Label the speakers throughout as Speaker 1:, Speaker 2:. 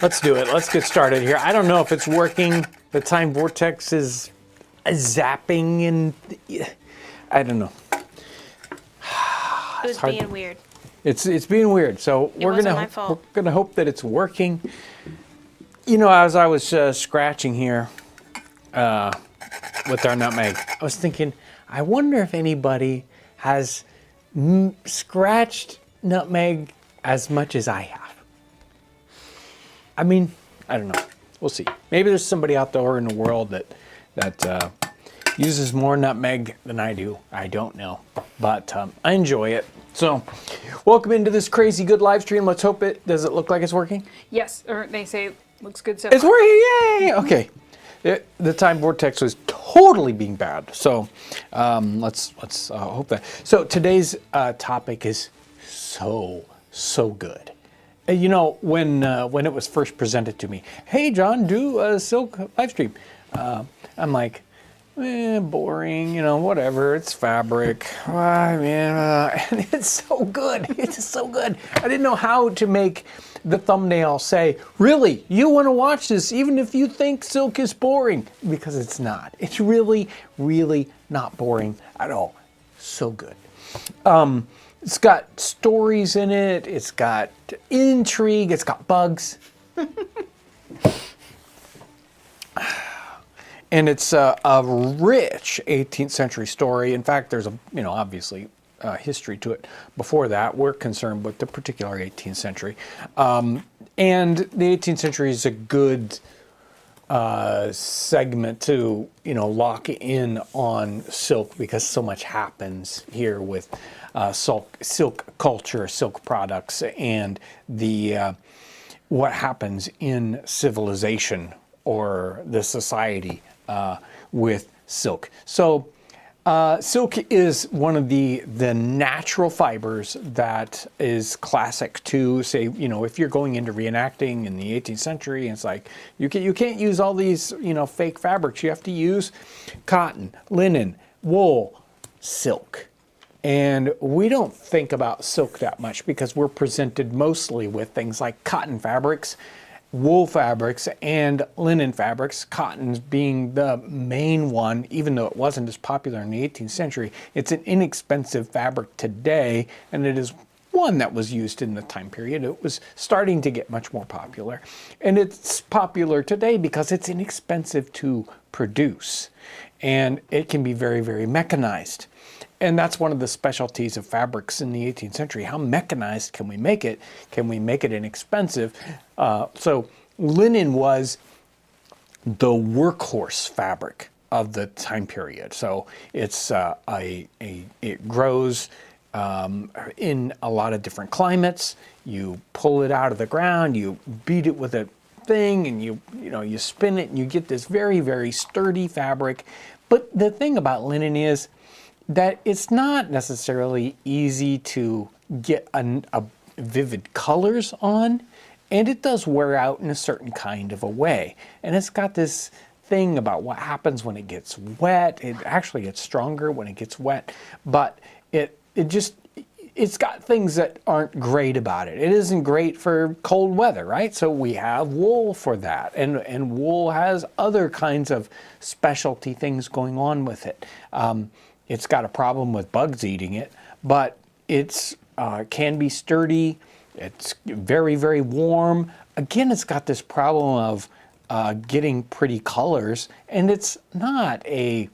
Speaker 1: let's do it. Let's get started here. I don't know if it's working. The time vortex is zapping and I don't know.
Speaker 2: It was being weird.
Speaker 1: It's being weird. So we're gonna hope that it's working. You know, as I was scratching here with our nutmeg, I was thinking, I wonder if anybody has scratched nutmeg as much as I have. I mean, I don't know. We'll see. Maybe there's somebody out there in the world that uses more nutmeg than I do. I don't know, but I enjoy it. So, welcome into this crazy good live stream. Let's hope it, does it look like it's working?
Speaker 3: Yes, or they say it looks good so
Speaker 1: It's
Speaker 3: far.
Speaker 1: working, yay! Okay. The time vortex was totally being bad. So, let's hope that. So, today's topic is so good. You know, when it was first presented to me, hey John, do a silk live stream. I'm like, boring, you know, whatever, it's fabric. I mean, and it's so good. It's just so good. I didn't know how to make the thumbnail say, really, you want to watch this even if you think silk is boring, because it's not. It's really, really not boring at all. So good. It's got stories in it. It's got intrigue. It's got bugs. And it's a rich 18th century story. In fact, there's obviously history to it before that. We're concerned with the particular 18th century. And the 18th century is a good segment to, lock in on silk, because so much happens here with silk culture, silk products, and the what happens in civilization or the society with silk. So silk is one of the natural fibers that is classic to, say, if you're going into reenacting in the 18th century, and it's like, you can't use all these, fake fabrics. You have to use cotton, linen, wool, silk. And we don't think about silk that much because we're presented mostly with things like cotton fabrics, wool fabrics, and linen fabrics, cotton being the main one, even though it wasn't as popular in the 18th century. It's an inexpensive fabric today, and it is one that was used in the time period. It was starting to get much more popular. And it's popular today because it's inexpensive to produce, and it can be very, very mechanized. And that's one of the specialties of fabrics in the 18th century. How mechanized can we make it? Can we make it inexpensive? So linen was the workhorse fabric of the time period. So it's it grows in a lot of different climates. You pull it out of the ground, you beat it with a thing, and you spin it, and you get this very, very sturdy fabric. But the thing about linen is that it's not necessarily easy to get a vivid colors on, and it does wear out in a certain kind of a way. And it's got this thing about what happens when it gets wet. It actually gets stronger when it gets wet, but it's got things that aren't great about it. It isn't great for cold weather, right? So we have wool for that, and wool has other kinds of specialty things going on with it. It's got a problem with bugs eating it, but it's can be sturdy. It's very, very warm. Again, it's got this problem of getting pretty colors, and it's not a,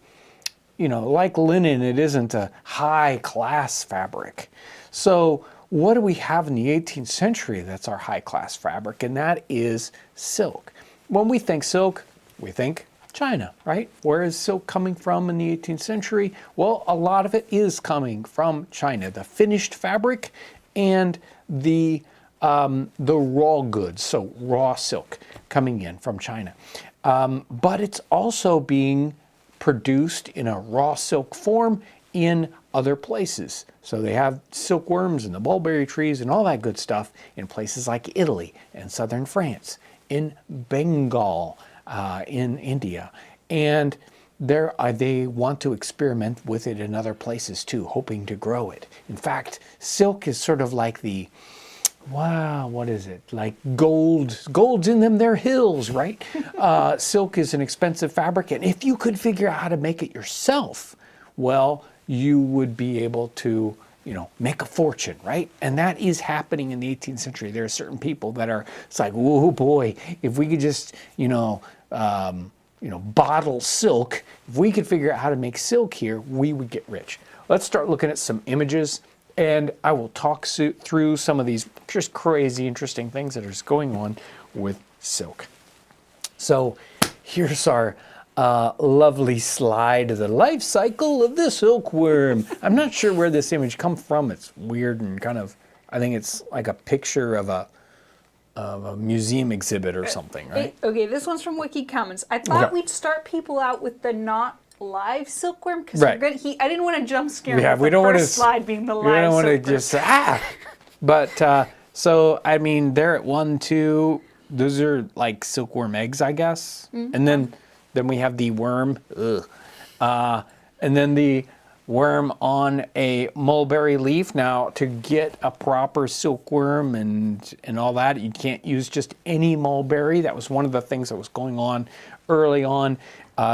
Speaker 1: like linen, it isn't a high class fabric. So what do we have in the 18th century that's our high class fabric? And that is silk. When we think silk, we think China, right? Where is silk coming from in the 18th century? Well, a lot of it is coming from China, the finished fabric and the raw goods, so raw silk coming in from China. But it's also being produced in a raw silk form in other places. So they have silkworms and the mulberry trees and all that good stuff in places like Italy and southern France, in Bengal, in India, and they want to experiment with it in other places too, hoping to grow it. In fact, silk is sort of like the wow, what is it? Like gold's in them, their hills, right? Silk is an expensive fabric, and if you could figure out how to make it yourself, well, you would be able to, make a fortune, right? And that is happening in the 18th century. There are certain people that are, it's like, oh boy, if we could just, bottle silk, if we could figure out how to make silk here, we would get rich. Let's start looking at some images, and I will talk through some of these just crazy, interesting things that are just going on with silk. So here's our lovely slide of the life cycle of the silkworm. I'm not sure where this image comes from. It's weird and kind of, I think it's like a picture of a museum exhibit or something, right?
Speaker 3: Okay, this one's from Wiki Commons. I thought we'd start people out with the not live silkworm because I didn't want to jump scare.
Speaker 1: Yeah,
Speaker 3: with
Speaker 1: we don't want to
Speaker 3: slide being the live.
Speaker 1: We don't want to
Speaker 3: silkworm.
Speaker 1: just But so I mean, they're at 1, 2. Those are like silkworm eggs, I guess, and then we have the worm, and then the worm on a mulberry leaf. Now, to get a proper silkworm and all that, you can't use just any mulberry. That was one of the things that was going on early on.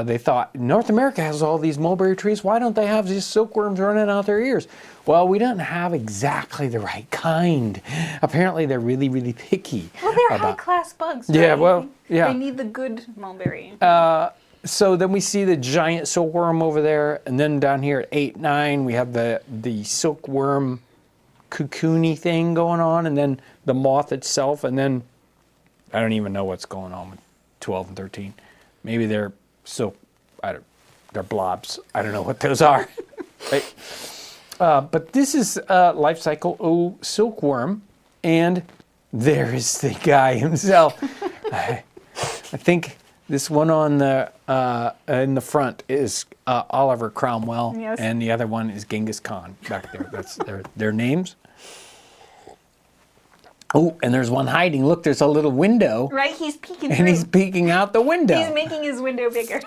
Speaker 1: They thought, North America has all these mulberry trees. Why don't they have these silkworms running out their ears? Well, we don't have exactly the right kind. Apparently, they're really, really picky.
Speaker 3: Well, they're high-class bugs. Right?
Speaker 1: Yeah, well, yeah.
Speaker 3: They need the good mulberry.
Speaker 1: So then we see the giant silkworm over there, and then down here at 8, 9, we have the silkworm cocoony thing going on, and then the moth itself, and then I don't even know what's going on with 12 and 13. Maybe they're they're blobs. I don't know what those are. Right? But this is life cycle O silkworm, and there is the guy himself. I think this one on the in the front is Oliver Cromwell,
Speaker 3: yes.
Speaker 1: And the other one is Genghis Khan back there. That's their names. Oh, and there's one hiding. Look, there's a little window.
Speaker 3: Right, he's peeking
Speaker 1: and
Speaker 3: through.
Speaker 1: He's peeking out the window.
Speaker 3: He's making his window bigger.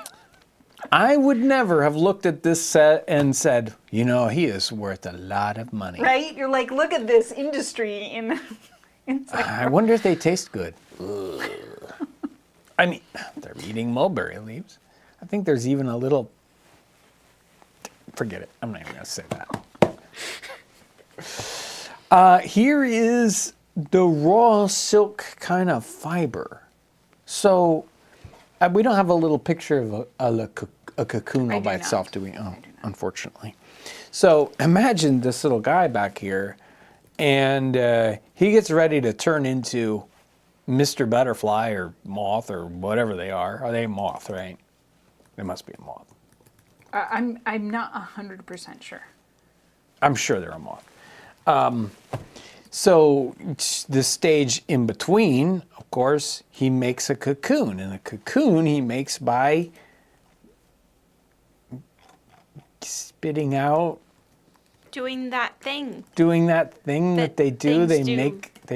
Speaker 1: I would never have looked at this set and said, he is worth a lot of money.
Speaker 3: Right? You're like, look at this industry in.
Speaker 1: I wonder if they taste good. I mean, they're eating mulberry leaves. I think there's even a little. Forget it. I'm not even going to say that. Here is the raw silk kind of fiber. So we don't have a little picture of a cocoon all by itself, do we? Oh, unfortunately. So imagine this little guy back here, and he gets ready to turn into Mr. Butterfly or moth or whatever they are. Are they moth, right? They must be a moth.
Speaker 3: I'm not 100% sure.
Speaker 1: I'm sure they're a moth. So the stage in between, of course, he makes a cocoon. And the cocoon he makes by spitting out.
Speaker 2: Doing that thing.
Speaker 1: Doing that thing that they do. They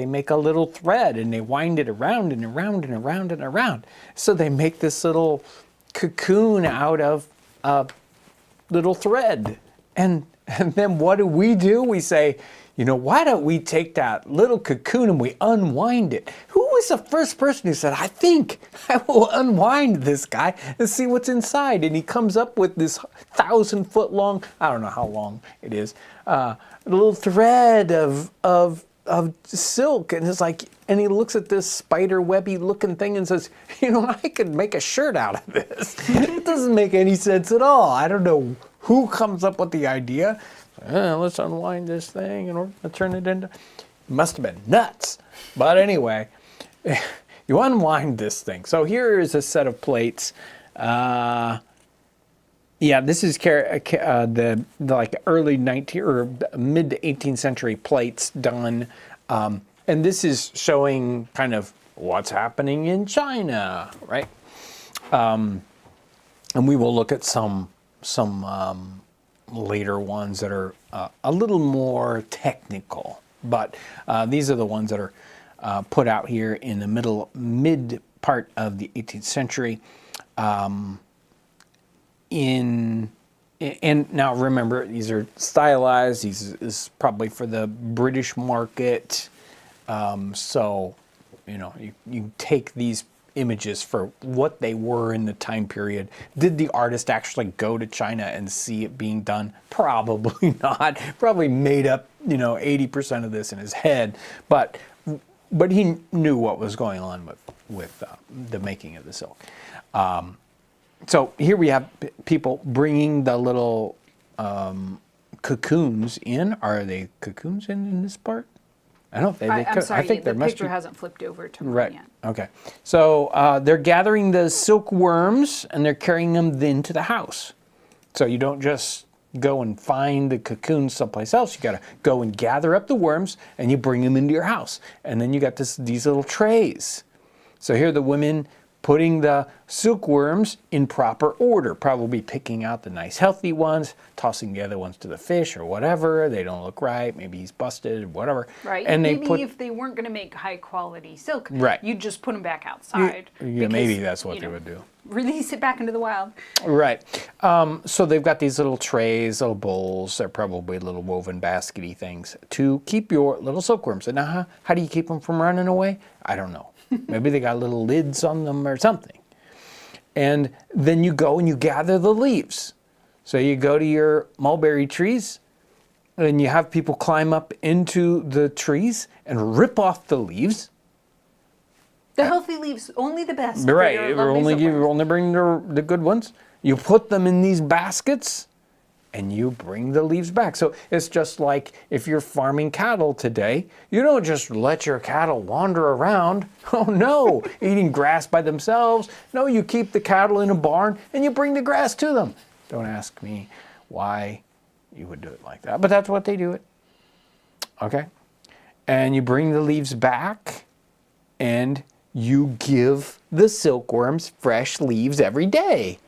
Speaker 1: make a little thread and they wind it around and around and around and around. So they make this little cocoon out of a little thread. And then what do? We say, why don't we take that little cocoon and we unwind it? Who was the first person who said, I think I will unwind this guy and see what's inside? And he comes up with this 1,000-foot long, I don't know how long it is, a little thread of silk. And it's like, and he looks at this spider webby looking thing and says, I could make a shirt out of this. It doesn't make any sense at all. I don't know who comes up with the idea. Let's unwind this thing in order to turn it into. It must have been nuts. But anyway, you unwind this thing. So here is a set of plates. This is the like early 19th or mid to 18th century plates done, and this is showing kind of what's happening in China, right? And we will look at some later ones that are a little more technical, but these are the ones that are put out here in the mid part of the 18th century. And now remember, these are stylized. These is probably for the British market. So, you take these images for what they were in the time period. Did the artist actually go to China and see it being done? Probably not. Probably made up, 80% of this in his head. But he knew what was going on with the making of the silk. So here we have people bringing the little cocoons in. Are they cocoons in this part? I don't know.
Speaker 3: I'm sorry,
Speaker 1: I think
Speaker 3: the
Speaker 1: there must
Speaker 3: picture
Speaker 1: be.
Speaker 3: hasn't flipped over to mine
Speaker 1: Right.
Speaker 3: yet.
Speaker 1: Okay. So they're gathering the silkworms and they're carrying them into the house. So you don't just go and find the cocoons someplace else. You got to go and gather up the worms and you bring them into your house. And then you got these little trays. So here are the women putting the silkworms in proper order, probably picking out the nice healthy ones, tossing the other ones to the fish or whatever. They don't look right. Maybe he's busted, whatever.
Speaker 3: Right.
Speaker 1: And
Speaker 3: maybe if they weren't going to make high quality silk,
Speaker 1: Right.
Speaker 3: you'd just put them back outside.
Speaker 1: Yeah, maybe that's what
Speaker 3: you
Speaker 1: they
Speaker 3: know,
Speaker 1: would do.
Speaker 3: Release it back into the wild.
Speaker 1: Right. So they've got these little trays, little bowls. They're probably little woven baskety things to keep your little silkworms. And now, how do you keep them from running away? I don't know. Maybe they got little lids on them or something. And then you go and you gather the leaves. So you go to your mulberry trees and you have people climb up into the trees and rip off the leaves.
Speaker 3: The healthy leaves, only the best.
Speaker 1: Right,
Speaker 3: For your lovely silkworms.
Speaker 1: only bring the good ones. You put them in these baskets, and you bring the leaves back. So it's just like if you're farming cattle today, you don't just let your cattle wander around. Oh no, eating grass by themselves. No, you keep the cattle in a barn, and you bring the grass to them. Don't ask me why you would do it like that, but that's what they do it. Okay, and you bring the leaves back, and you give the silkworms fresh leaves every day,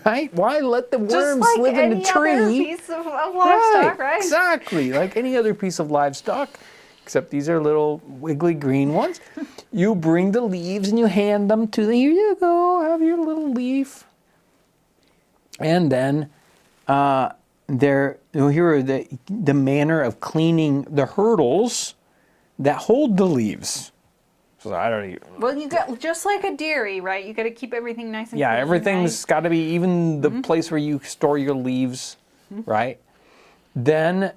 Speaker 1: right? Why let the worms
Speaker 3: Just like
Speaker 1: live in the
Speaker 3: any
Speaker 1: tree?
Speaker 3: other piece of livestock, right?
Speaker 1: Exactly, like any other piece of livestock, except these are little wiggly green ones. You bring the leaves and you hand them to them. Here you go, have your little leaf. And then here are the manner of cleaning the hurdles that hold the leaves. So I don't even.
Speaker 3: Well, you got just like a dairy, right? You got to keep everything nice and
Speaker 1: Yeah,
Speaker 3: clean,
Speaker 1: everything's got to be, even the place where you store your leaves, right? Then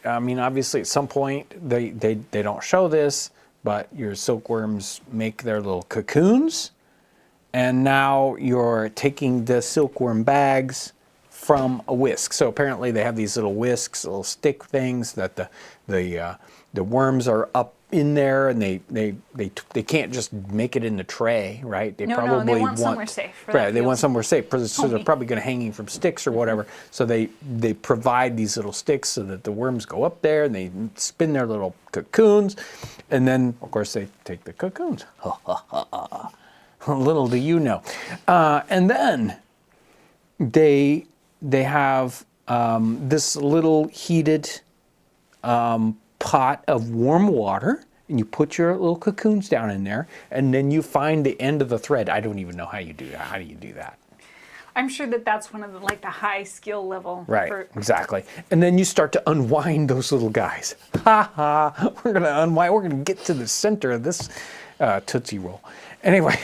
Speaker 1: obviously at some point they don't show this, but your silkworms make their little cocoons, and now you're taking the silkworm bags from a whisk. So apparently they have these little whisks, little stick things that the worms are up in there, and they can't just make it in the tray, right? They
Speaker 3: No,
Speaker 1: probably
Speaker 3: they want somewhere safe for
Speaker 1: right,
Speaker 3: that
Speaker 1: they want
Speaker 3: field.
Speaker 1: somewhere safe. So they're probably going to hanging from sticks or whatever. So they provide these little sticks so that the worms go up there and they spin their little cocoons, and then of course they take the cocoons. Little do you know. And then they have this little heated pot of warm water, and you put your little cocoons down in there, and then you find the end of the thread. I don't even know how you do that. How do you do that?
Speaker 3: I'm sure that's one of the high skill level.
Speaker 1: Right, exactly. And then you start to unwind those little guys. Ha ha, we're going to unwind. We're going to get to the center of this Tootsie Roll. Anyway,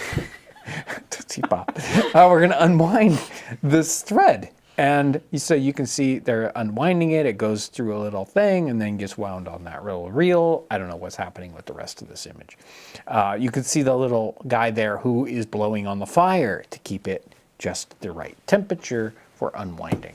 Speaker 1: Tootsie Pop. We're going to unwind this thread. And so you can see they're unwinding it. It goes through a little thing and then gets wound on that little reel. I don't know what's happening with the rest of this image. You can see the little guy there who is blowing on the fire to keep it just the right temperature for unwinding.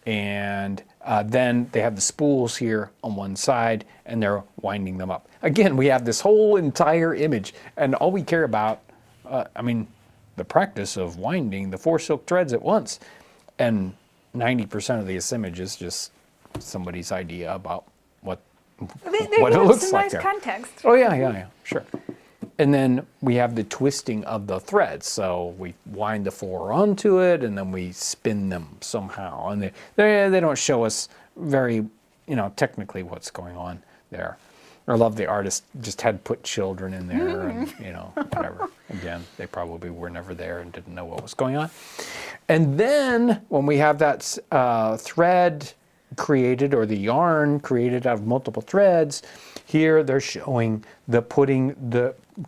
Speaker 1: And then they have the spools here on one side, and they're winding them up. Again, we have this whole entire image, and all we care about, the practice of winding the 4 silk threads at once. And 90% of this image is just somebody's idea about what it looks like.
Speaker 3: Nice context.
Speaker 1: Oh yeah, sure. And then we have the twisting of the threads. So we wind the 4 onto it, and then we spin them somehow. And they don't show us very, technically what's going on there. I love the artist just had put children in there and, whatever. Again, they probably were never there and didn't know what was going on. And then when we have that thread created, or the yarn created out of multiple threads, Here they're showing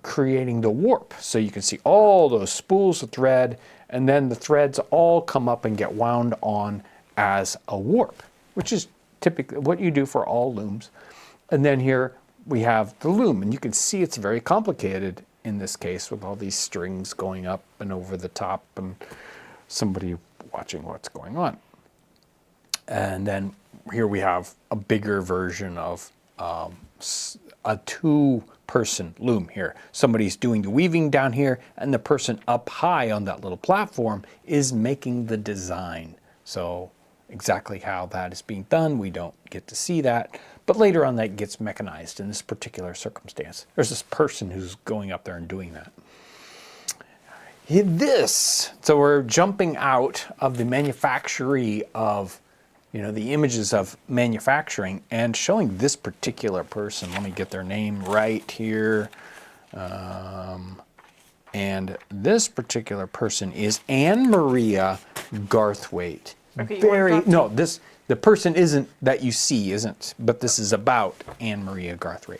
Speaker 1: creating the warp. So you can see all those spools of thread, and then the threads all come up and get wound on as a warp, which is typically what you do for all looms. And then here we have the loom, and you can see it's very complicated in this case with all these strings going up and over the top and somebody watching what's going on. And then here we have a bigger version of a two-person loom here. Somebody's doing the weaving down here, and the person up high on that little platform is making the design. So exactly how that is being done, we don't get to see that. But later on, that gets mechanized in this particular circumstance. There's this person who's going up there and doing that. So we're jumping out of the manufacturing of, the images of manufacturing and showing this particular person. Let me get their name right here. And this particular person is Anne Maria Garthwaite.
Speaker 3: Okay,
Speaker 1: The person isn't that you see, isn't, but this is about Anne Maria Garthwaite.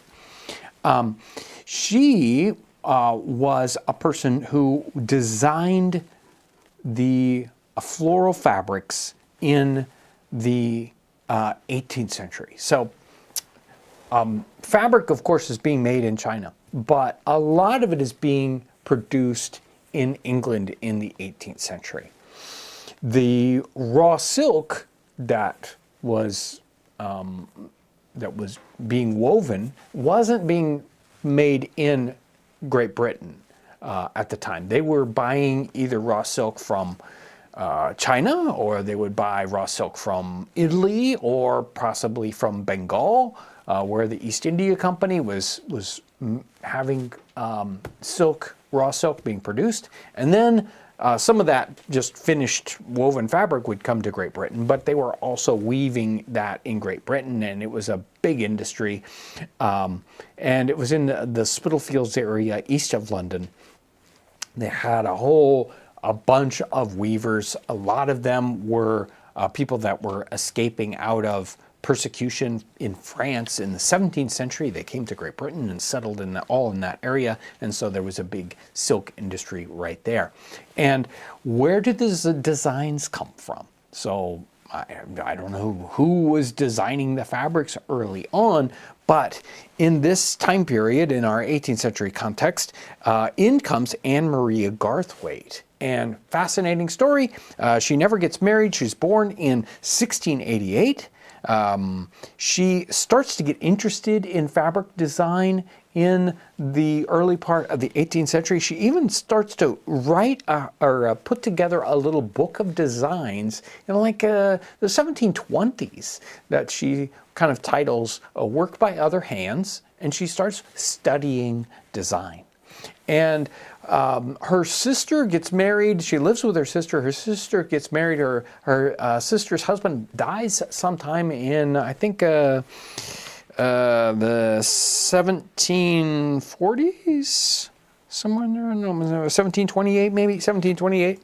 Speaker 1: She was a person who designed the floral fabrics in the 18th century. So fabric, of course, is being made in China, but a lot of it is being produced in England in the 18th century. The raw silk that was being woven wasn't being made in Great Britain at the time. They were buying either raw silk from China, or they would buy raw silk from Italy, or possibly from Bengal, where the East India Company was having raw silk being produced. And then some of that just finished woven fabric would come to Great Britain, but they were also weaving that in Great Britain, and it was a big industry. And it was in the Spitalfields area east of London. They had a bunch of weavers. A lot of them were people that were escaping out of persecution in France in the 17th century. They came to Great Britain and settled all in that area, and so there was a big silk industry right there. And where did these designs come from? So I don't know who was designing the fabrics early on, but in this time period, in our 18th century context, in comes Anne Maria Garthwaite. And fascinating story, she never gets married. She's born in 1688. She starts to get interested in fabric design in the early part of the 18th century. She even starts to write or put together a little book of designs in the 1720s that she kind of titles Work by Other Hands, and she starts studying design. And her sister gets married. She lives with her sister. Her sister gets married. Her sister's husband dies sometime in, I think, the 1740s, somewhere in there. No, 1728, maybe 1728.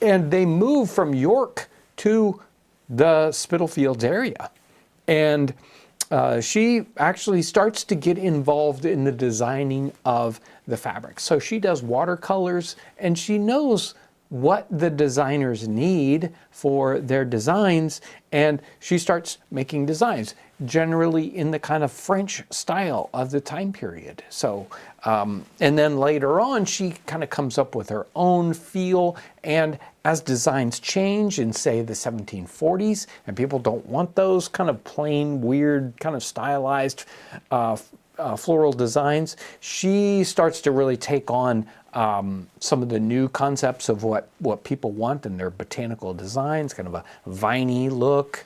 Speaker 1: And they move from York to the Spitalfields area, and she actually starts to get involved in the designing of the fabric. So she does watercolors, and she knows what the designers need for their designs, and she starts making designs, generally in the kind of French style of the time period. So, and then later on, she kind of comes up with her own feel, and as designs change in, say, the 1740s, and people don't want those kind of plain, weird, kind of stylized floral designs, she starts to really take on some of the new concepts of what people want in their botanical designs, kind of a viney look.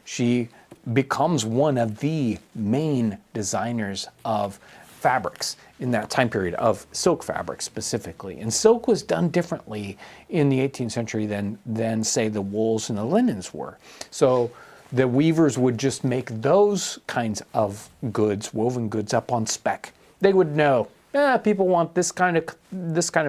Speaker 1: She becomes one of the main designers of fabrics in that time period, of silk fabric specifically. And silk was done differently in the 18th century than say the wools and the linens were. So the weavers would just make those kinds of goods, woven goods, up on spec. They would know, people want this kind of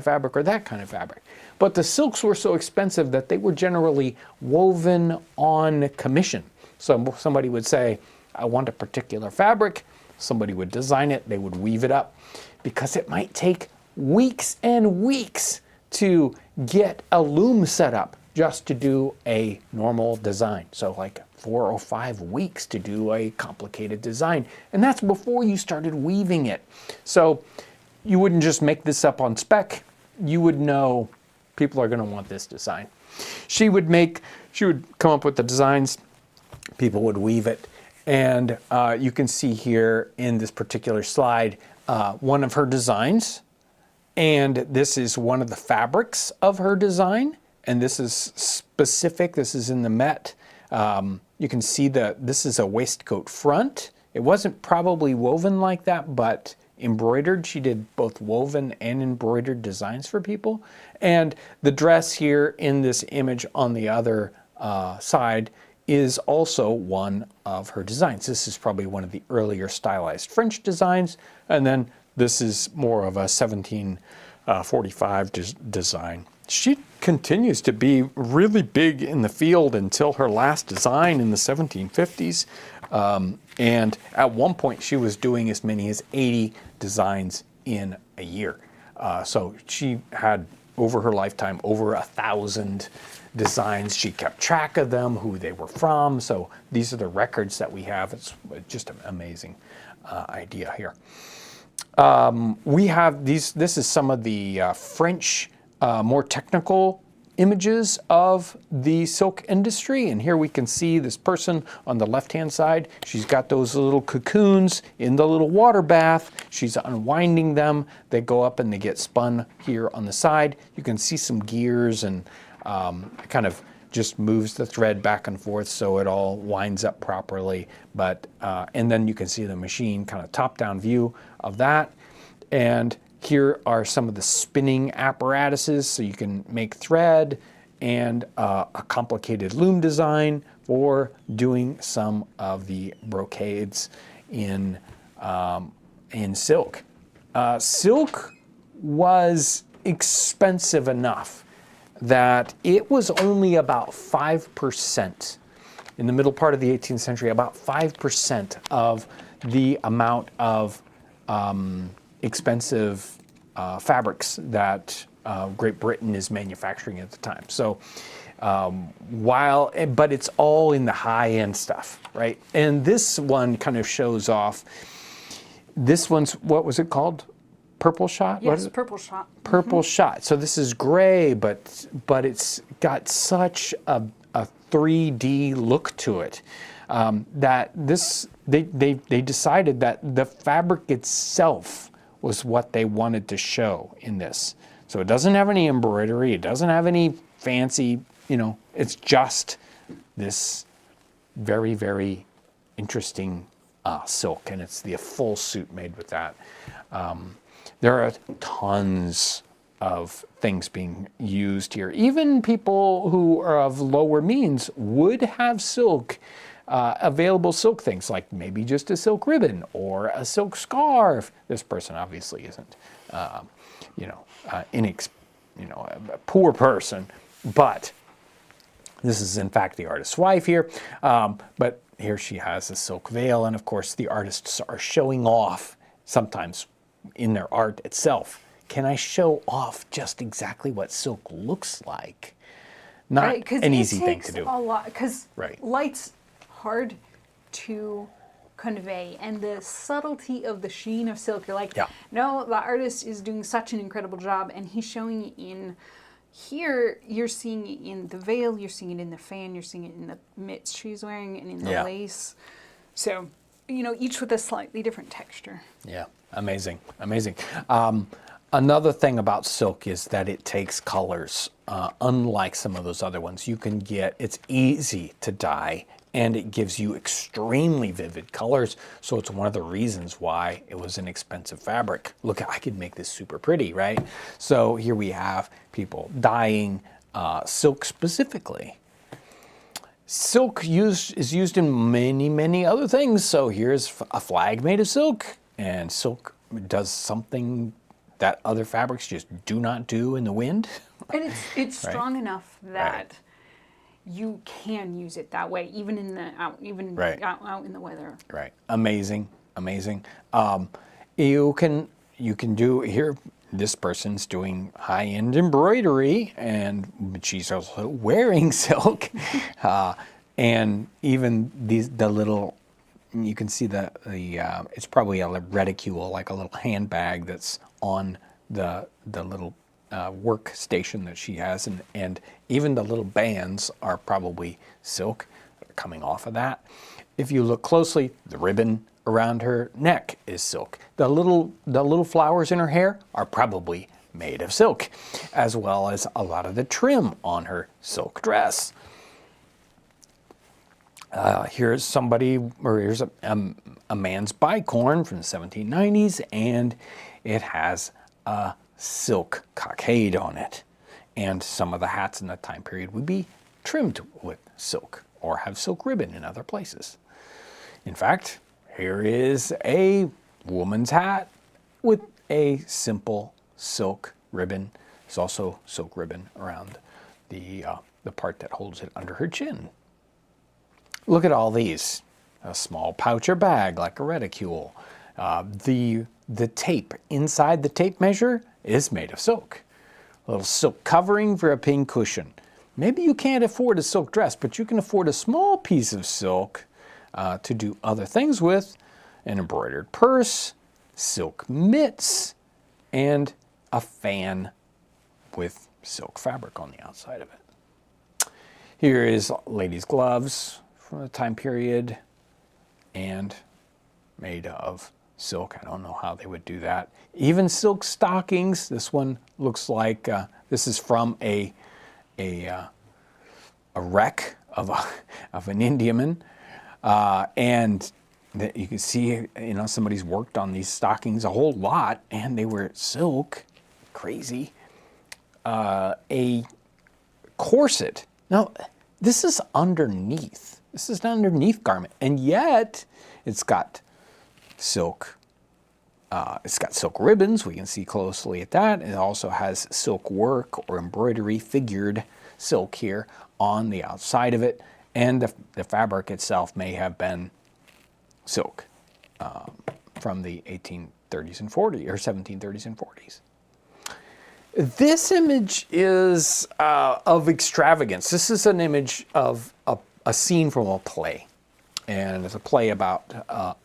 Speaker 1: fabric or that kind of fabric. But the silks were so expensive that they were generally woven on commission. So somebody would say, I want a particular fabric. Somebody would design it, they would weave it up, because it might take weeks and weeks to get a loom set up just to do a normal design. So like 4 or 5 weeks to do a complicated design. And that's before you started weaving it. So you wouldn't just make this up on spec. You would know people are going to want this design. She would come up with the designs, people would weave it. And you can see here in this particular slide, one of her designs. And this is one of the fabrics of her design. And this is specific, this is in the Met. You can see that this is a waistcoat front. It wasn't probably woven like that, but embroidered. She did both woven and embroidered designs for people. And the dress here in this image on the other side is also one of her designs. This is probably one of the earlier stylized French designs. And then this is more of a 1745 design. She continues to be really big in the field until her last design in the 1750s. And at one point she was doing as many as 80 designs in a year. So she had, over her lifetime, over 1,000 designs. She kept track of them, who they were from. So these are the records that we have. It's just an amazing idea here. We have these, this is some of the French, more technical images of the silk industry. And here we can see this person on the left-hand side. She's got those little cocoons in the little water bath. She's unwinding them. They go up and they get spun here on the side. You can see some gears, and it kind of just moves the thread back and forth so it all winds up properly. But and then you can see the machine, kind of top-down view of that. And here are some of the spinning apparatuses, so you can make thread, and a complicated loom design for doing some of the brocades in silk. Silk was expensive enough that it was only about 5%, in the middle part of the 18th century, about 5% of the amount of expensive fabrics that Great Britain is manufacturing at the time. So but it's all in the high-end stuff, right? And this one kind of shows off, this one's, what was it called? Purple shot?
Speaker 3: Yes, purple shot.
Speaker 1: Purple shot. So this is gray, but it's got such a 3D look to it, that they decided that the fabric itself was what they wanted to show in this. So it doesn't have any embroidery, it doesn't have any fancy, it's just this very, very interesting silk, and it's the full suit made with that. There are tons of things being used here. Even people who are of lower means would have silk, available silk things, like maybe just a silk ribbon or a silk scarf. This person obviously isn't, a poor person, but this is in fact the artist's wife here. But here she has a silk veil, and of course the artists are showing off sometimes in their art itself. Can I show off just exactly what silk looks like? Not an easy thing to do.
Speaker 3: A lot, because
Speaker 1: Right.
Speaker 3: light's hard to convey, and the subtlety of the sheen of silk, you're like,
Speaker 1: Yeah.
Speaker 3: no, the artist is doing such an incredible job, and he's showing it in here. You're seeing it in the veil, you're seeing it in the fan, you're seeing it in the mitts she's wearing, and in the lace. So, each with a slightly different texture.
Speaker 1: Yeah, amazing, amazing. Another thing about silk is that it takes colors. Unlike some of those other ones, it's easy to dye, and it gives you extremely vivid colors. So it's one of the reasons why it was an expensive fabric. Look, I could make this super pretty, right? So here we have people dyeing silk specifically. Silk is used in many, many other things. So here's a flag made of silk, and silk does something that other fabrics just do not do in the wind.
Speaker 3: And it's strong enough that you can use it that way, even in the out in the weather.
Speaker 1: Right. Amazing. You can do here. This person's doing high-end embroidery, and she's also wearing silk, and even the little. You can see the it's probably a reticule, like a little handbag that's on the little workstation that she has, and even the little bands are probably silk coming off of that. If you look closely, the ribbon around her neck is silk. The little flowers in her hair are probably made of silk, as well as a lot of the trim on her silk dress. Here's a man's bicorn from the 1790s, and it has a silk cockade on it. And some of the hats in that time period would be trimmed with silk or have silk ribbon in other places. In fact, here is a woman's hat with a simple silk ribbon. There's also silk ribbon around the part that holds it under her chin. Look at all these. A small pouch or bag like a reticule. The tape inside the tape measure is made of silk. A little silk covering for a pin cushion. Maybe you can't afford a silk dress, but you can afford a small piece of silk to do other things with. An embroidered purse, silk mitts, and a fan with silk fabric on the outside of it. Here is ladies' gloves from the time period and made of silk. I don't know how they would do that. Even silk stockings. This one looks like this is from a wreck of an Indiaman, and you can see somebody's worked on these stockings a whole lot, and they were silk. Crazy. A corset. Now, this is underneath. This is an underneath garment, and yet it's got silk. It's got silk ribbons. We can see closely at that. It also has silk work or embroidery, figured silk here on the outside of it, and the fabric itself may have been silk from the 1830s and 40s or 1730s and 40s. This image is of Extravagance. This is an image of a scene from a play. And it's a play about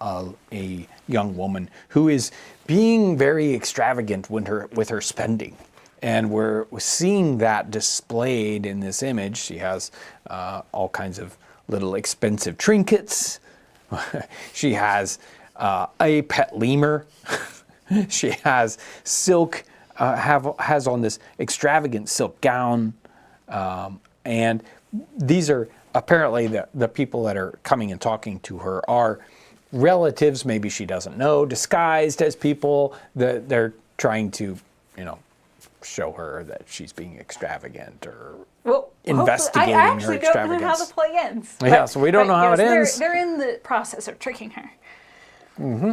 Speaker 1: a young woman who is being very extravagant with her spending. And we're seeing that displayed in this image. She has all kinds of little expensive trinkets. She has a pet lemur. She has silk, has on this extravagant silk gown. And these are apparently the people that are coming and talking to her are relatives, maybe she doesn't know, disguised as people that they're trying to, show her that she's being extravagant or investigating
Speaker 3: I
Speaker 1: her
Speaker 3: actually
Speaker 1: extravagance.
Speaker 3: don't know how the play ends.
Speaker 1: Yeah, so we don't know how it ends.
Speaker 3: They're in the process of tricking her.
Speaker 1: Mm-hmm.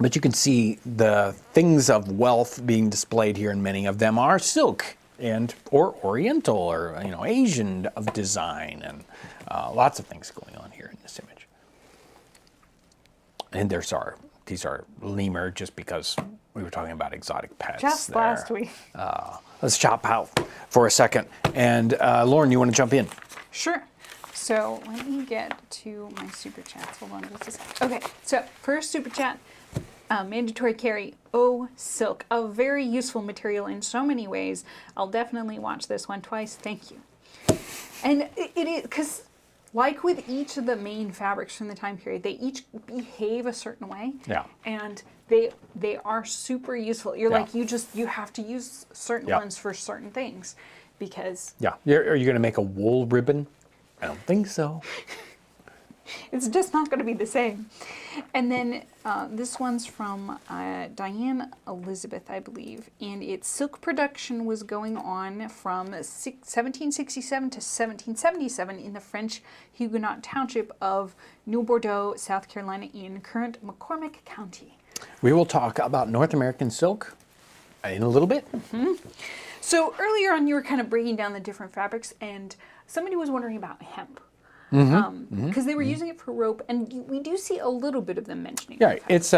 Speaker 1: But you can see the things of wealth being displayed here, and many of them are silk or Oriental or Asian of design, and lots of things going on here in this image. And these are lemur, just because we were talking about exotic pets.
Speaker 3: Just
Speaker 1: there.
Speaker 3: Last week.
Speaker 1: Let's chop out for a second. And Lauren, you want to jump in?
Speaker 3: Sure. So let me get to my super chats. Hold on just a sec. Okay, so first super chat, mandatory carry, silk, a very useful material in so many ways. I'll definitely watch this one twice. Thank you. And it is, because like with each of the main fabrics from the time period, they each behave a certain way.
Speaker 1: Yeah.
Speaker 3: And they are super useful. You're like, you have to use certain ones for certain things because... Yeah.
Speaker 1: Are you going to make a wool ribbon? I don't think so.
Speaker 3: It's just not going to be the same. And then this one's from Diane Elizabeth, I believe. And its silk production was going on from 1767 to 1777 in the French Huguenot township of New Bordeaux, South Carolina, in current McCormick County.
Speaker 1: We will talk about North American silk in a little bit.
Speaker 3: So earlier on, you were kind of breaking down the different fabrics, and somebody was wondering about hemp. Because they were using it for rope, and we do see a little bit of them mentioning
Speaker 1: Yeah,
Speaker 3: hemp.
Speaker 1: it's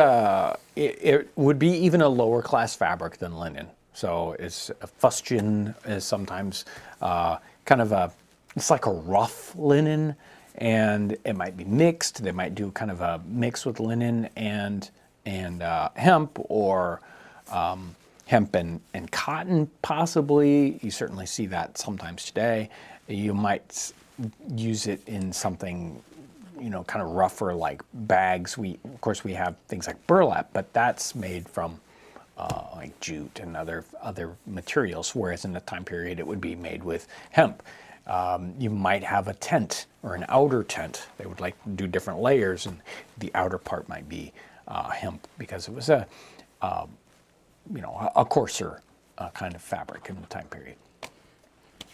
Speaker 1: it would be even a lower class fabric than linen. So it's fustian is sometimes kind of it's like a rough linen, and it might be mixed. They might do kind of a mix with linen and hemp, or hemp and cotton possibly. You certainly see that sometimes today. You might use it in something, kind of rougher, like bags. Of course we have things like burlap, but that's made from like jute and other materials, whereas in the time period it would be made with hemp. You might have a tent or an outer tent. They would like to do different layers, and the outer part might be hemp, because it was a coarser kind of fabric in the time period.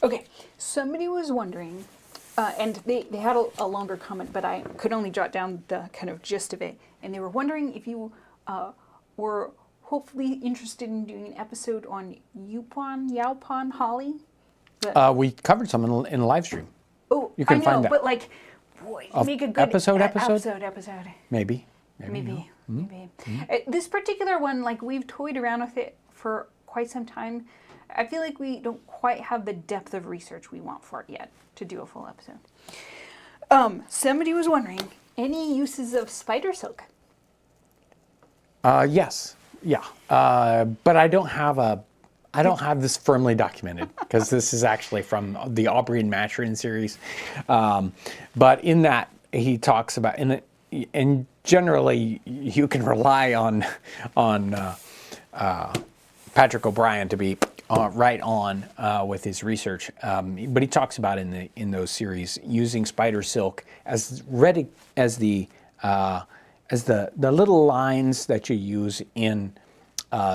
Speaker 3: Okay, somebody was wondering, and they had a longer comment, but I could only jot down the kind of gist of it. And they were wondering if you were hopefully interested in doing an episode on Yaupon holly.
Speaker 1: We covered some in the live stream.
Speaker 3: Oh,
Speaker 1: You can
Speaker 3: I know,
Speaker 1: find that.
Speaker 3: but like, boy, make a good
Speaker 1: episode?
Speaker 3: episode.
Speaker 1: Maybe.
Speaker 3: Maybe. This particular one, like, we've toyed around with it for quite some time. I feel like we don't quite have the depth of research we want for it yet to do a full episode. Somebody was wondering, any uses of spider silk?
Speaker 1: Yes. Yeah. But I don't have this firmly documented, because this is actually from the Aubrey and Maturin series. But in that, he talks about, and generally you can rely on Patrick O'Brien to be right on with his research. But he talks about in those series using spider silk as the little lines that you use in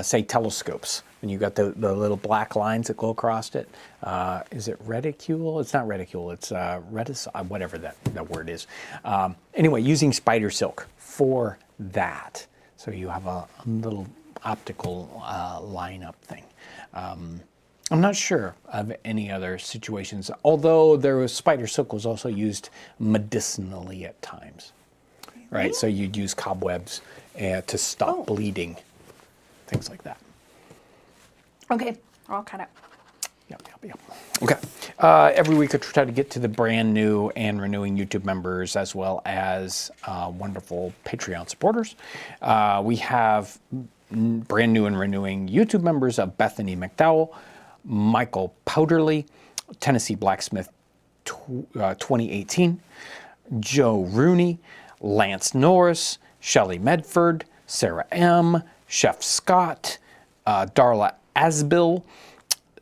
Speaker 1: say telescopes. When you got the little black lines that go across it. Is it reticule? It's not reticule, it's whatever that word is. Anyway, using spider silk for that. So you have a little optical lineup thing. I'm not sure of any other situations, although spider silk was also used medicinally at times. Right, so you'd use cobwebs to stop bleeding, things like that.
Speaker 3: Okay, we're all caught up.
Speaker 1: Yep. Okay. Every week I try to get to the brand new and renewing YouTube members, as well as wonderful Patreon supporters. We have brand new and renewing YouTube members of Bethany McDowell, Michael Powderly, Tennessee Blacksmith 2018, Joe Rooney, Lance Norris, Shelley Medford, Sarah M., Chef Scott, Darla Asbill,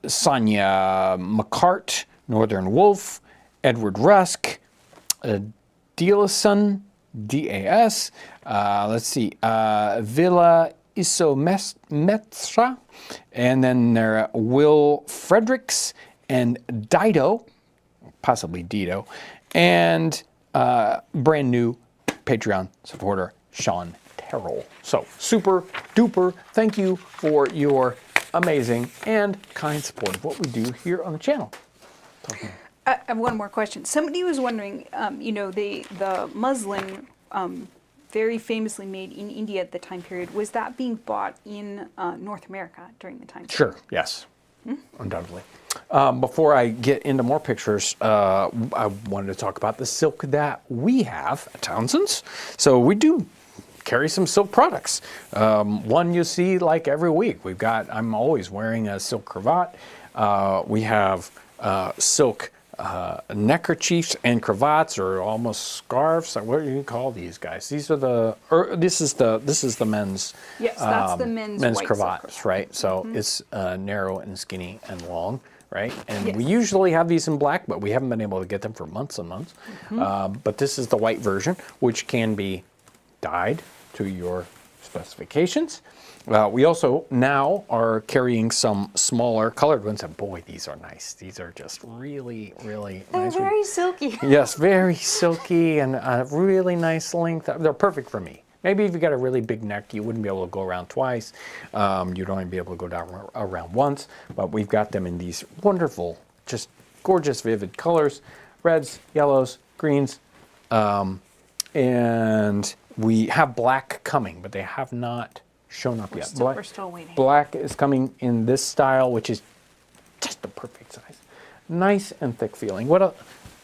Speaker 1: Sonia McCart, Northern Wolf, Edward Rusk, Dilason, D-A-S, let's see, Villa Isometra, and then there are Will Fredericks and Dido, possibly Dido, and brand new Patreon supporter, Sean Terrell. So super duper thank you for your amazing and kind support of what we do here on the channel.
Speaker 3: I have one more question. Somebody was wondering, the muslin, very famously made in India at the time period, was that being bought in North America during the time period?
Speaker 1: Sure, yes, undoubtedly. Before I get into more pictures, I wanted to talk about the silk that we have at Townsend's. So we do carry some silk products. One you see like every week. I'm always wearing a silk cravat. We have silk neckerchiefs and cravats, or almost scarves. What do you call these guys? These are this is the men's.
Speaker 3: Yes, that's the men's white
Speaker 1: cravats,
Speaker 3: silk.
Speaker 1: right? So it's narrow and skinny and long, right? And
Speaker 3: Yes.
Speaker 1: we usually have these in black, but we haven't been able to get them for months and months. But this is the white version, which can be dyed to your specifications. We also now are carrying some smaller colored ones, and boy, these are nice. These are just really, really
Speaker 3: They're
Speaker 1: nice.
Speaker 3: very silky.
Speaker 1: Yes, very silky and a really nice length. They're perfect for me. Maybe if you got a really big neck, you wouldn't be able to go around twice. You'd only be able to go down around once. But we've got them in these wonderful, just gorgeous, vivid colors: reds, yellows, greens, and we have black coming, but they have not shown up yet.
Speaker 3: We're still waiting.
Speaker 1: Black is coming in this style, which is just the perfect size. Nice and thick feeling. What else?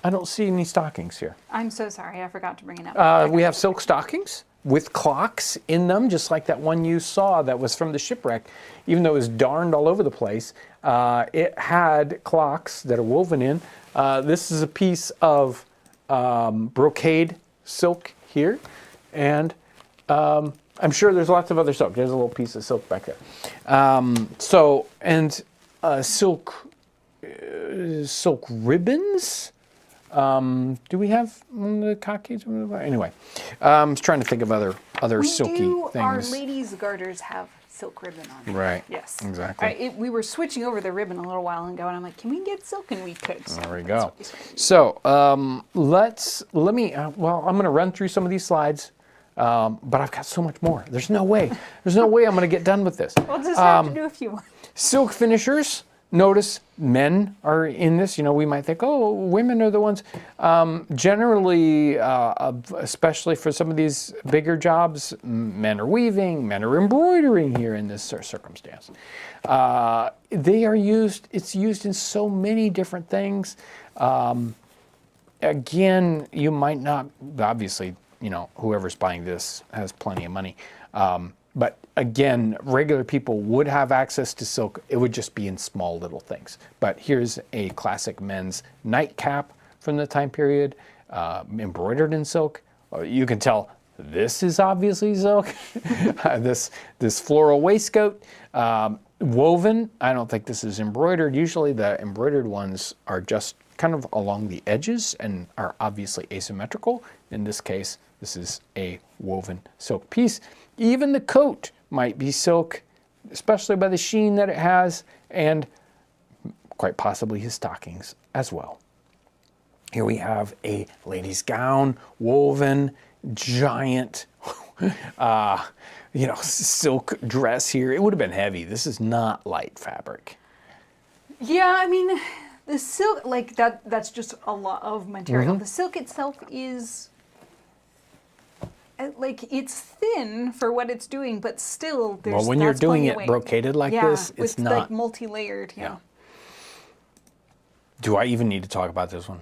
Speaker 1: I don't see any stockings here.
Speaker 3: I'm so sorry, I forgot to bring it up.
Speaker 1: We have silk stockings with clocks in them, just like that one you saw that was from the shipwreck. Even though it was darned all over the place, it had clocks that are woven in. This is a piece of brocade silk here, and I'm sure there's lots of other silk. There's a little piece of silk back there. Silk ribbons. Do we have the cockades? Anyway, I was trying to think of other silky
Speaker 3: Our
Speaker 1: things.
Speaker 3: ladies' garters have silk ribbon on them.
Speaker 1: Right.
Speaker 3: Yes.
Speaker 1: Exactly.
Speaker 3: We were switching over the ribbon a little while ago, and I'm like, can we get silk? And we could. So
Speaker 1: There we
Speaker 3: that's
Speaker 1: go.
Speaker 3: what we switched.
Speaker 1: So I'm going to run through some of these slides, but I've got so much more. There's no way I'm going to get done with this.
Speaker 3: We'll just have to do a few more.
Speaker 1: Silk finishers. Notice men are in this. We might think, oh, women are the ones. Generally, especially for some of these bigger jobs, men are weaving, men are embroidering here in this circumstance. They are used, it's used in so many different things. Again, you might not, obviously, whoever's buying this has plenty of money. But again, regular people would have access to silk. It would just be in small little things. But here's a classic men's nightcap from the time period, embroidered in silk. You can tell this is obviously silk. this floral waistcoat, woven. I don't think this is embroidered. Usually the embroidered ones are just kind of along the edges and are obviously asymmetrical. In this case, this is a woven silk piece. Even the coat might be silk, especially by the sheen that it has, and quite possibly his stockings as well. Here we have a lady's gown, woven, giant, silk dress here. It would have been heavy. This is not light fabric.
Speaker 3: Yeah, I mean, the silk, like that's just a lot of material.
Speaker 1: Mm-hmm.
Speaker 3: The silk itself is, it's thin for what it's doing, but still there's
Speaker 1: Well, when you're
Speaker 3: that's
Speaker 1: doing
Speaker 3: plenty
Speaker 1: it
Speaker 3: of weight.
Speaker 1: brocaded like this, it's
Speaker 3: with
Speaker 1: not.
Speaker 3: like multi-layered,
Speaker 1: Yeah. Do I even need to talk about this one?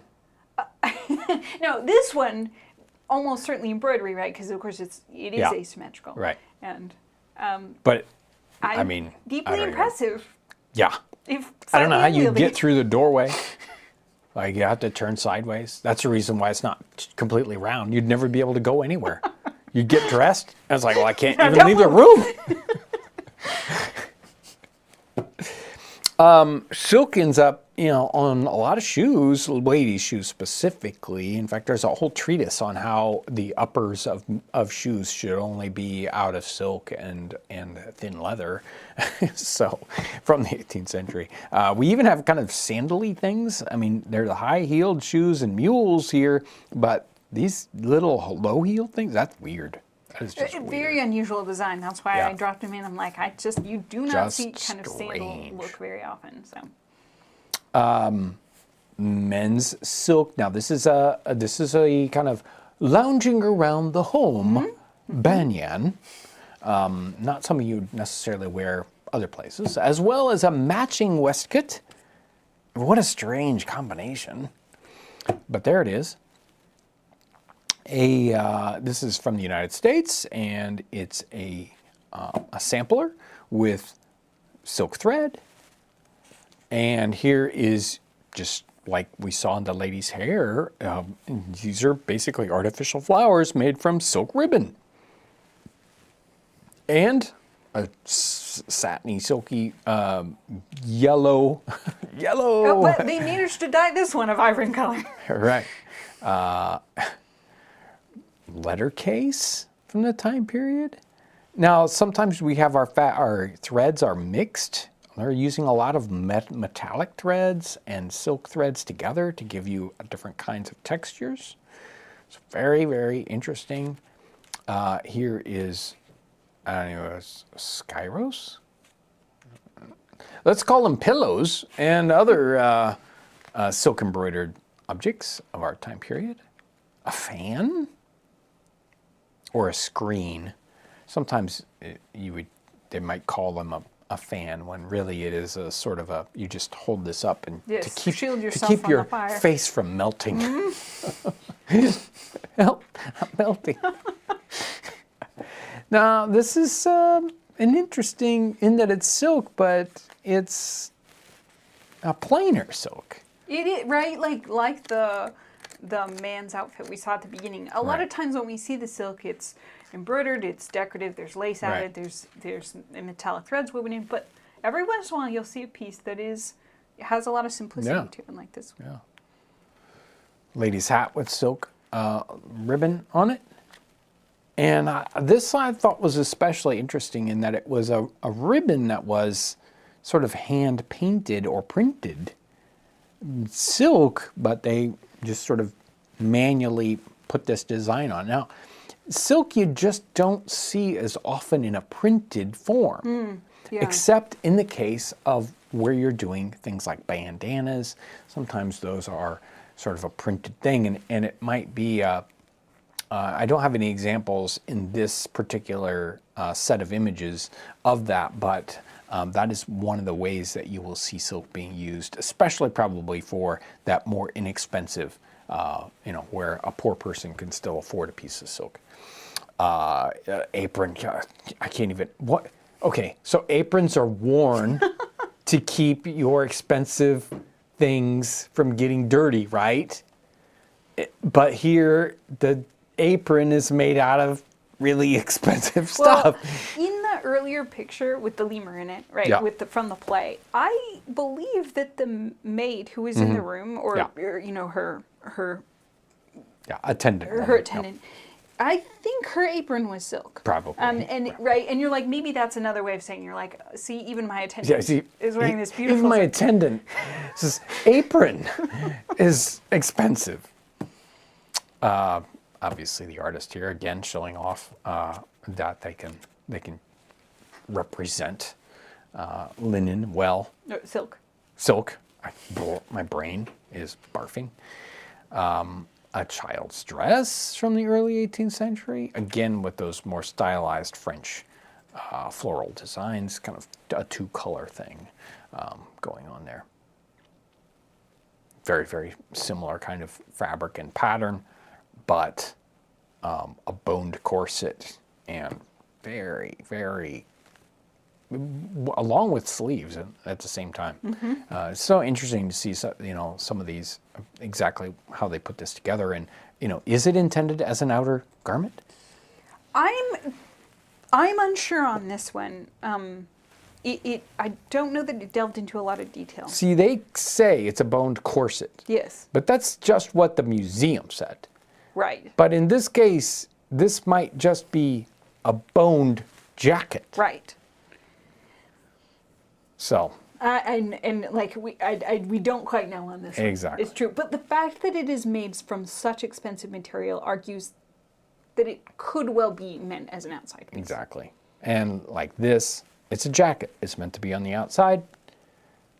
Speaker 3: No, this one, almost certainly embroidery, right? Because of course it is
Speaker 1: Yeah.
Speaker 3: asymmetrical.
Speaker 1: Right.
Speaker 3: And
Speaker 1: But, I mean, I
Speaker 3: deeply
Speaker 1: don't even-
Speaker 3: impressive.
Speaker 1: Yeah.
Speaker 3: If
Speaker 1: I don't know how you
Speaker 3: slightly
Speaker 1: get through the doorway. Like, you have to turn sideways. That's the reason why it's not completely round. You'd never be able to go anywhere. You'd get dressed, and it's like, well, I can't even leave the room. Silk ends up, on a lot of shoes, ladies' shoes specifically. In fact, there's a whole treatise on how the uppers of shoes should only be out of silk and thin leather. So, from the 18th century. We even have kind of sandally things. I mean, they're the high-heeled shoes and mules here, but these little low-heeled things, that's weird. That is just weird.
Speaker 3: Very unusual design. That's why
Speaker 1: Yeah.
Speaker 3: I dropped them in. I'm like, you do not
Speaker 1: Just
Speaker 3: see kind of sandal
Speaker 1: strange.
Speaker 3: look very often. So
Speaker 1: Men's silk. Now this is a kind of lounging around the home banyan. Not something you'd necessarily wear other places, as well as a matching waistcoat. What a strange combination! But there it is. This is from the United States, and it's a sampler with silk thread. And here is, just like we saw in the lady's hair, these are basically artificial flowers made from silk ribbon. And a satiny, silky, yellow.
Speaker 3: Oh, but they managed to dye this one a vibrant color.
Speaker 1: Right. Letter case from the time period. Now, sometimes we have our threads are mixed. They're using a lot of metallic threads and silk threads together to give you different kinds of textures. It's very, very interesting. Here is, I don't know, Skyros? Let's call them pillows and other silk embroidered objects of our time period. A fan or a screen. Sometimes they might call them a fan when really it is a sort of a, you just hold this up and
Speaker 3: Yes, shield
Speaker 1: to
Speaker 3: yourself
Speaker 1: keep
Speaker 3: from
Speaker 1: your
Speaker 3: the fire.
Speaker 1: face from melting. Help, I'm melting. Now, this is an interesting in that it's silk, but it's a plainer silk.
Speaker 3: It is, right? Like the man's outfit we saw at the beginning. A lot
Speaker 1: Right.
Speaker 3: of times when we see the silk, it's embroidered, it's decorative, there's lace added,
Speaker 1: Right.
Speaker 3: there's metallic threads woven in, but every once in a while you'll see a piece that has a lot of simplicity
Speaker 1: Yeah.
Speaker 3: to it, like this one.
Speaker 1: Yeah. Lady's hat with silk ribbon on it. And this I thought was especially interesting in that it was a ribbon that was sort of hand painted or printed silk, but they just sort of manually put this design on. Now, silk you just don't see as often in a printed form,
Speaker 3: Yeah.
Speaker 1: except in the case of where you're doing things like bandanas. Sometimes those are sort of a printed thing, and it might be, I don't have any examples in this particular set of images of that, but that is one of the ways that you will see silk being used, especially probably for that more inexpensive, where a poor person can still afford a piece of silk. Apron, I can't even, what? Okay, so aprons are worn to keep your expensive things from getting dirty, right? But here, the apron is made out of really expensive stuff.
Speaker 3: Well, in the earlier picture with the lemur in it, right,
Speaker 1: Yeah.
Speaker 3: from the play, I believe that the maid who was in the room, or,
Speaker 1: Yeah.
Speaker 3: her
Speaker 1: Yeah, attendant.
Speaker 3: her
Speaker 1: woman, yeah.
Speaker 3: attendant, I think her apron was silk.
Speaker 1: Probably.
Speaker 3: And you're like, maybe that's another way of saying, you're like, see, even my attendant
Speaker 1: Yeah, see,
Speaker 3: is wearing this beautiful
Speaker 1: even my
Speaker 3: silk.
Speaker 1: attendant says apron is expensive. Obviously, the artist here again showing off that they can represent linen well.
Speaker 3: No, silk.
Speaker 1: Silk. My brain is barfing. A child's dress from the early 18th century, again with those more stylized French floral designs, kind of a two-color thing going on there. Very, very similar kind of fabric and pattern, but a boned corset and very, very, along with sleeves at the same time. It's so interesting to see, some of these, exactly how they put this together. And, is it intended as an outer garment?
Speaker 3: I'm unsure on this one. I don't know that it delved into a lot of detail.
Speaker 1: See, they say it's a boned corset,
Speaker 3: Yes,
Speaker 1: but that's just what the museum said.
Speaker 3: right,
Speaker 1: But in this case, this might just be a boned jacket.
Speaker 3: right.
Speaker 1: So,
Speaker 3: And like we don't quite know on this one.
Speaker 1: Exactly.
Speaker 3: It's true, but the fact that it is made from such expensive material argues that it could well be meant as an outside piece.
Speaker 1: exactly. And like this, it's a jacket. It's meant to be on the outside.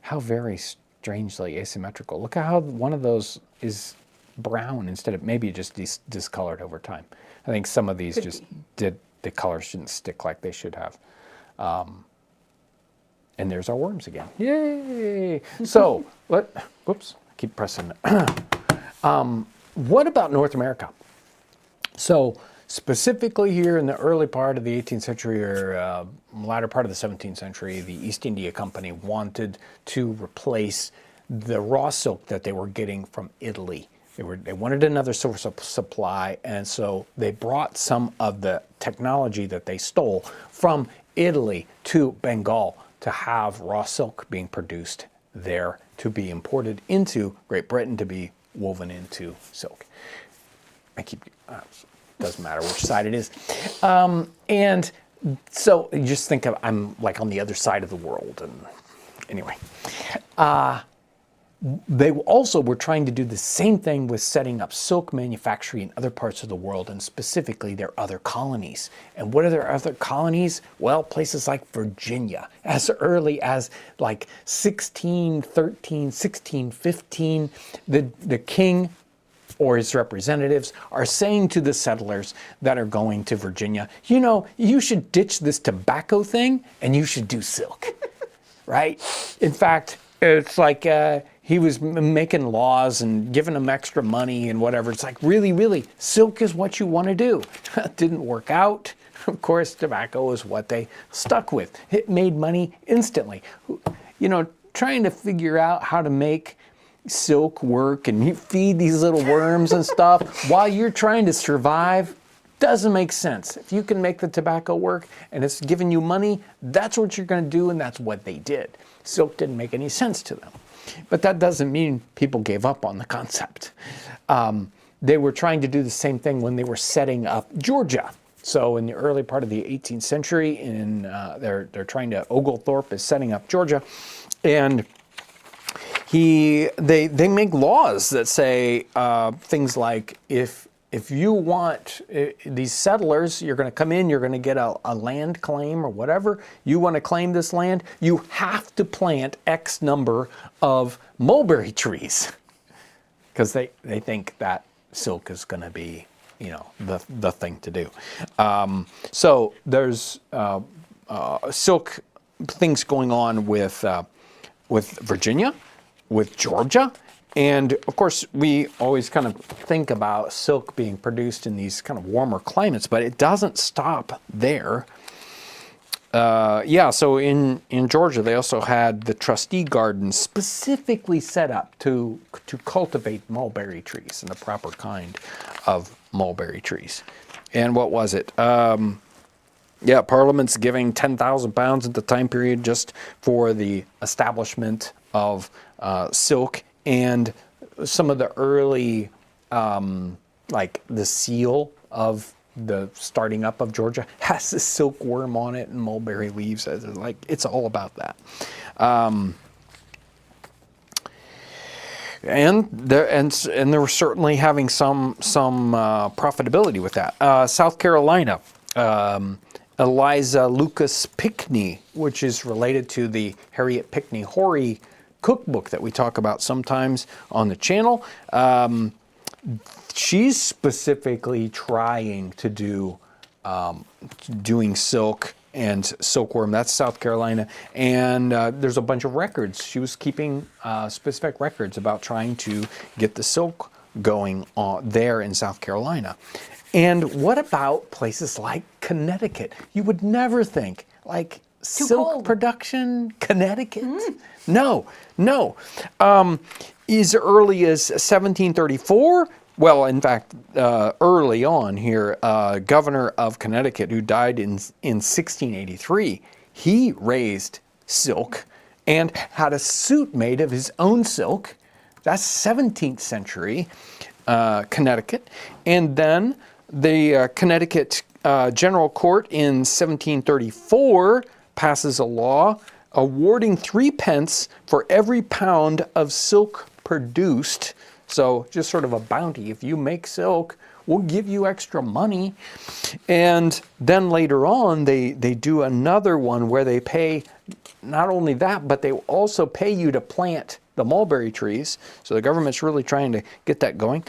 Speaker 1: How very strangely asymmetrical. Look at how one of those is brown instead of, maybe just discolored over time. I think some of these
Speaker 3: Could be.
Speaker 1: the colors didn't stick like they should have. And there's our worms again. Yay! So, whoops, I keep pressing. What about North America? So, specifically here in the early part of the 18th century or latter part of the 17th century, the East India Company wanted to replace the raw silk that they were getting from Italy. They wanted another source of supply, and so they brought some of the technology that they stole from Italy to Bengal to have raw silk being produced there to be imported into Great Britain to be woven into silk. Doesn't matter which side it is. And so you just think of, I'm like on the other side of the world. And anyway, they also were trying to do the same thing with setting up silk manufacturing in other parts of the world, and specifically their other colonies. And what are their other colonies? Well, places like Virginia, as early as like 1613, 1615, the king or his representatives are saying to the settlers that are going to Virginia, you know, you should ditch this tobacco thing and you should do silk, right? In fact, it's like he was making laws and giving them extra money and whatever. It's like, really, silk is what you want to do. It didn't work out. Of course, tobacco is what they stuck with. It made money instantly. You know, trying to figure out how to make silk work and you feed these little worms and stuff while you're trying to survive doesn't make sense. If you can make the tobacco work and it's giving you money, that's what you're going to do, and that's what they did. Silk didn't make any sense to them. But that doesn't mean people gave up on the concept. They were trying to do the same thing when they were setting up Georgia. So in the early part of the 18th century, they're trying to, Oglethorpe is setting up Georgia, and they make laws that say things like, if you want these settlers, you're going to come in, you're going to get a land claim or whatever. You want to claim this land, you have to plant X number of mulberry trees, because they think that silk is going to be, you know, the thing to do. So there's silk things going on with Virginia, with Georgia. And of course, we always kind of think about silk being produced in these kind of warmer climates, but it doesn't stop there. So in Georgia, they also had the trustee gardens specifically set up to cultivate mulberry trees and the proper kind of mulberry trees. And what was it? Parliament's giving £10,000 at the time period just for the establishment of silk. And some of the early, like the seal of the starting up of Georgia has the silkworm on it and mulberry leaves. Like, it's all about that. And they were certainly having some profitability with that. South Carolina, Eliza Lucas Pinckney, which is related to the Harriet Pinckney Horry cookbook that we talk about sometimes on the channel. She's specifically trying to do doing silk and silkworm. That's South Carolina, and there's a bunch of records. She was keeping specific records about trying to get the silk going on there in South Carolina. And what about places like Connecticut? You would never think, like, silk production, Connecticut? No. As early as 1734, well, in fact, early on here, governor of Connecticut, who died in 1683, he raised silk and had a suit made of his own silk. That's 17th century Connecticut. And then the Connecticut General Court in 1734 passes a law awarding 3 pence for every pound of silk produced. So just sort of a bounty. If you make silk, we'll give you extra money. And then later on, they do another one where they pay not only that, but they also pay you to plant the mulberry trees. So the government's really trying to get that going.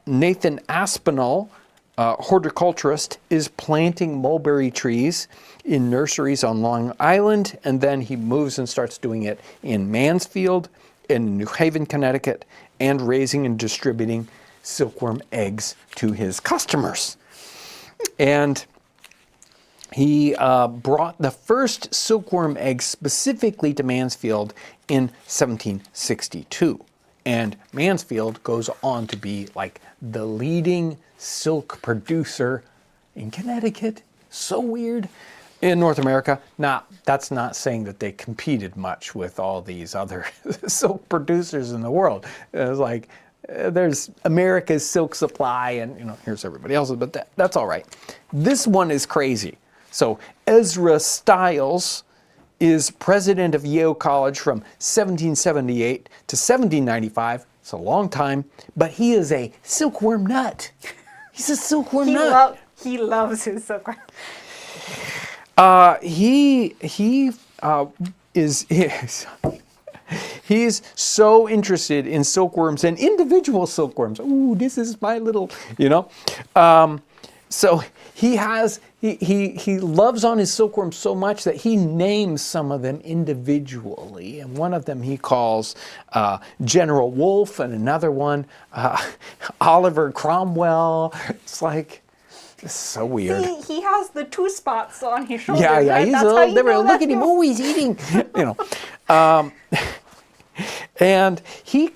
Speaker 1: Nathan Aspinall, horticulturist, is planting mulberry trees in nurseries on Long Island, and then he moves and starts doing it in Mansfield, in New Haven, Connecticut, and raising and distributing silkworm eggs to his customers. And he brought the first silkworm eggs specifically to Mansfield in 1762. And Mansfield goes on to be like the leading silk producer in Connecticut. So weird. In North America. Now, that's not saying that they competed much with all these other silk producers in the world. It's like, there's America's silk supply, and, you know, here's everybody else's, but that's all right. This one is crazy. So Ezra Stiles is president of Yale College from 1778 to 1795. It's a long time, but he is a silkworm nut. He's a silkworm nut.
Speaker 3: He loves his silkworm.
Speaker 1: He's so interested in silkworms and individual silkworms. Ooh, this is my little, So he loves on his silkworms so much that he names some of them individually. And one of them he calls General Wolfe, and another one Oliver Cromwell. It's like, this is so weird.
Speaker 3: He has the 2 spots on his shoulder.
Speaker 1: Yeah,
Speaker 3: right?
Speaker 1: he's
Speaker 3: That's
Speaker 1: a
Speaker 3: how
Speaker 1: little
Speaker 3: you
Speaker 1: different.
Speaker 3: know
Speaker 1: Look at him. Oh, he's eating. And he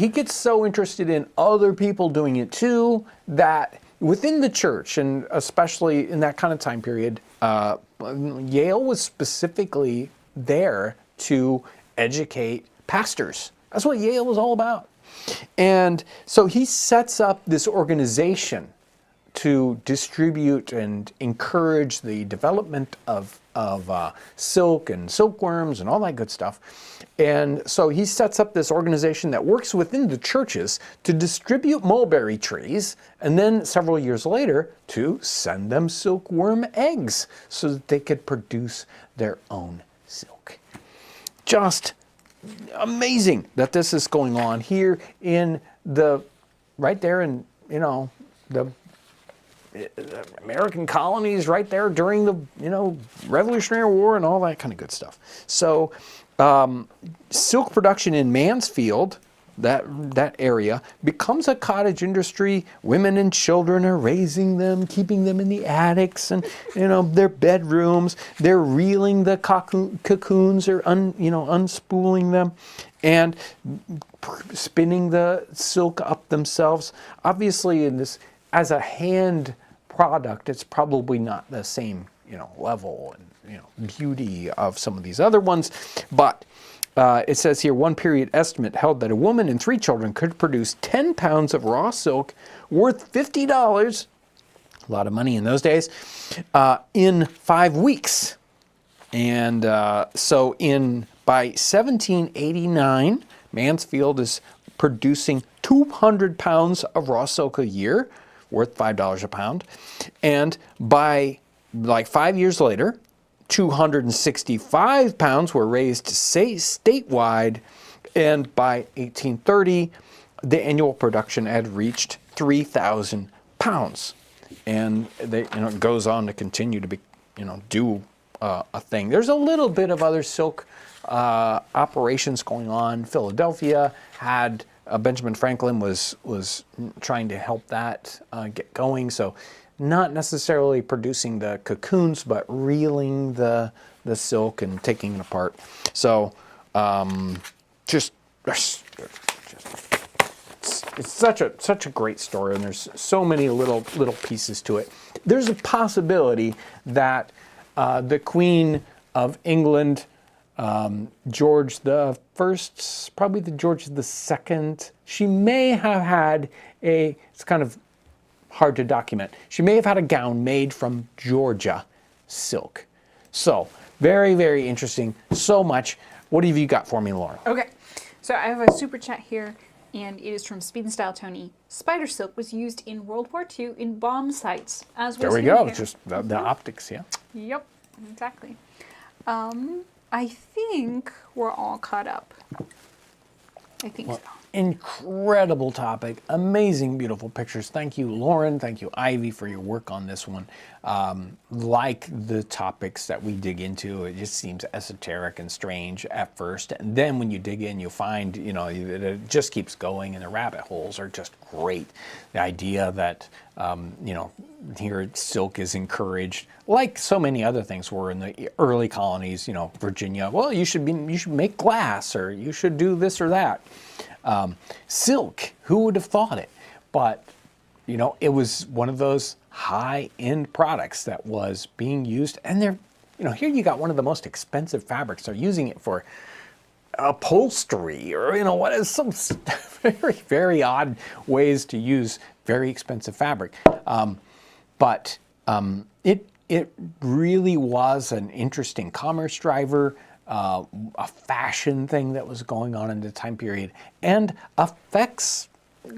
Speaker 1: gets so interested in other people doing it too, that within the church, and especially in that kind of time period, Yale was specifically there to educate pastors. That's what Yale was all about. And so he sets up this organization to distribute and encourage the development of silk and silkworms and all that good stuff. And so he sets up this organization that works within the churches to distribute mulberry trees, and then several years later to send them silkworm eggs so that they could produce their own silk. Just amazing that this is going on here in right there in, the American colonies right there during the, Revolutionary War and all that kind of good stuff. So silk production in Mansfield, that area, becomes a cottage industry. Women and children are raising them, keeping them in the attics and, their bedrooms. They're reeling the cocoons or, unspooling them and spinning the silk up themselves. Obviously, in this, as a hand product, it's probably not the same, level and, beauty of some of these other ones, but it says here, one period estimate held that a woman and 3 children could produce 10 pounds of raw silk worth $50, a lot of money in those days, in 5 weeks. And so by 1789, Mansfield is producing 200 pounds of raw silk a year, worth $5 a pound. And by 5 years later, 265 pounds were raised statewide, and by 1830, the annual production had reached 3,000 pounds. And it goes on to continue to be, do a thing. There's a little bit of other silk operations going on. Philadelphia had Benjamin Franklin was trying to help that get going. So not necessarily producing the cocoons, but reeling the silk and taking it apart. So it's such a great story, and there's so many little pieces to it. There's a possibility that the Queen of England, George the First, probably the George the Second, she may have had it's kind of hard to document. She may have had a gown made from Georgia silk. So very, very interesting. So much. What have you got for me, Lauren?
Speaker 3: Okay, so I have a super chat here, and it is from Speed and Style Tony. Spider silk was used in World War II in bomb sites, as was
Speaker 1: There we go.
Speaker 3: here.
Speaker 1: Just the optics, yeah.
Speaker 3: Yep, exactly. I think we're all caught up. I think so.
Speaker 1: Incredible topic, amazing, beautiful pictures. Thank you, Lauren. Thank you, Ivy, for your work on this one. Like the topics that we dig into, it just seems esoteric and strange at first. And then when you dig in, you find, it just keeps going, and the rabbit holes are just great. The idea that, here silk is encouraged, like so many other things were in the early colonies, Virginia. Well, you should make glass, or you should do this or that. Silk, who would have thought it? But, it was one of those high-end products that was being used. And they're, here you got one of the most expensive fabrics. They're using it for upholstery, or, what is some very, very odd ways to use very expensive fabric. But it really was an interesting commerce driver. a fashion thing that was going on in the time period, and affects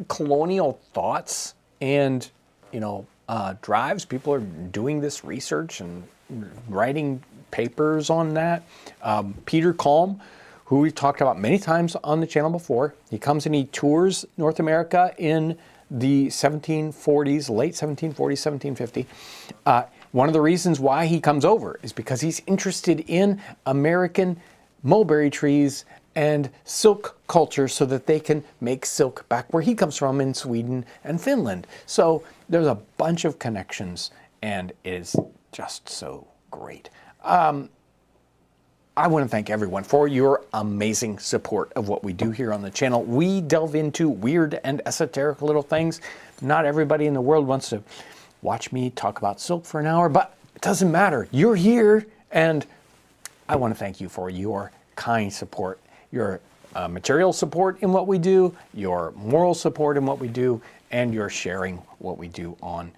Speaker 1: colonial thoughts and, drives. People are doing this research and writing papers on that. Peter Kalm, who we've talked about many times on the channel before, he comes and he tours North America in the 1740s, late 1740s, 1750. One of the reasons why he comes over is because he's interested in American mulberry trees and silk culture so that they can make silk back where he comes from in Sweden and Finland. So there's a bunch of connections, and it is just so great. I want to thank everyone for your amazing support of what we do here on the channel. We delve into weird and esoteric little things. Not everybody in the world wants to watch me talk about silk for an hour, but it doesn't matter. You're here, and I want to thank you for your kind support, your material support in what we do, your moral support in what we do, and your sharing what we do on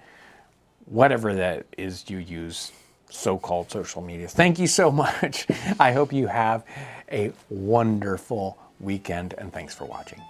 Speaker 1: whatever that is you use, so-called social media. Thank you so much. I hope you have a wonderful weekend, and thanks for watching.